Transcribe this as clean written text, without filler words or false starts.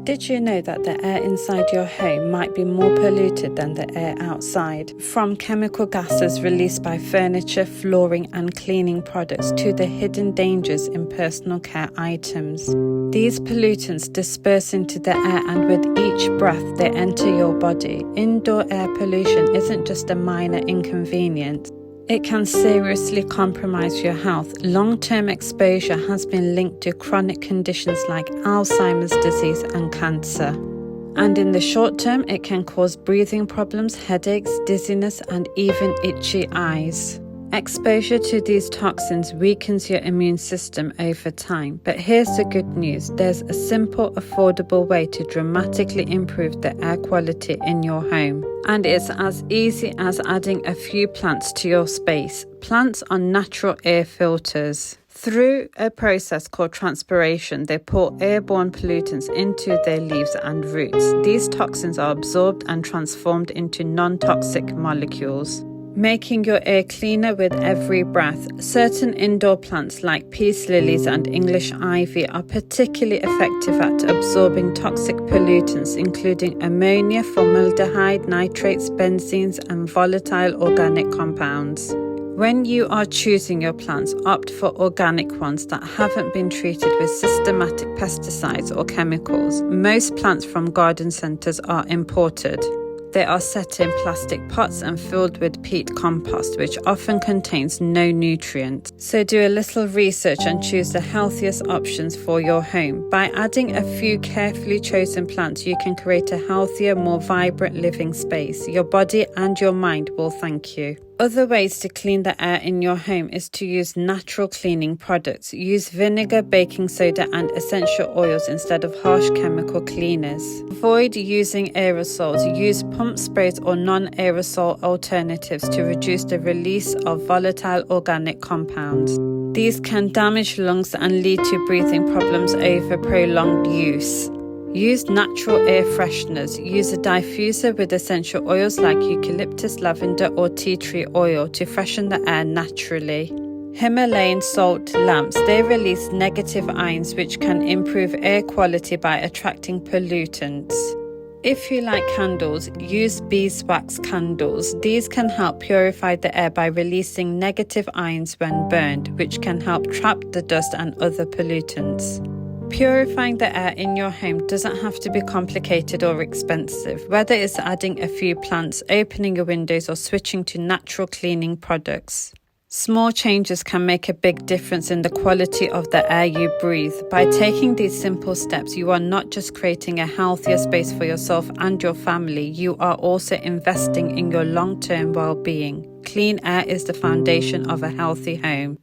Did you know that the air inside your home might be more polluted than the air outside? From chemical gases released by furniture, flooring and cleaning products to the hidden dangers in personal care items. These pollutants disperse into the air, and with each breath they enter your body. Indoor air pollution isn't just a minor inconvenience. It can seriously compromise your health. Long-term exposure has been linked to chronic conditions like Alzheimer's disease and cancer. And in the short term, it can cause breathing problems, headaches, dizziness, and even itchy eyes. Exposure to these toxins weakens your immune system over time. But here's the good news. There's a simple, affordable way to dramatically improve the air quality in your home. And it's as easy as adding a few plants to your space. Plants are natural air filters. Through a process called transpiration, they pull airborne pollutants into their leaves and roots. These toxins are absorbed and transformed into non-toxic molecules, making your air cleaner with every breath. Certain indoor plants like peace lilies and English ivy are particularly effective at absorbing toxic pollutants, including ammonia, formaldehyde, nitrates, benzenes, and volatile organic compounds. When you are choosing your plants, opt for organic ones that haven't been treated with systematic pesticides or chemicals. Most plants from garden centres are imported. They are set in plastic pots and filled with peat compost, which often contains no nutrients. So do a little research and choose the healthiest options for your home. By adding a few carefully chosen plants, you can create a healthier, more vibrant living space. Your body and your mind will thank you. Other ways to clean the air in your home is to use natural cleaning products. Use vinegar, baking soda, and essential oils instead of harsh chemical cleaners. Avoid using aerosols. Use pump sprays or non-aerosol alternatives to reduce the release of volatile organic compounds. These can damage lungs and lead to breathing problems over prolonged use. Use natural air fresheners. Use a diffuser with essential oils like eucalyptus, lavender, or tea tree oil to freshen the air naturally. Himalayan salt lamps. They release negative ions which can improve air quality by attracting pollutants. If you like candles, use beeswax candles. These can help purify the air by releasing negative ions when burned, which can help trap the dust and other pollutants. Purifying the air in your home doesn't have to be complicated or expensive. Whether it's adding a few plants, opening your windows, or switching to natural cleaning products, small changes can make a big difference in the quality of the air you breathe. By taking these simple steps, you are not just creating a healthier space for yourself and your family, you are also investing in your long-term well-being. Clean air is the foundation of a healthy home.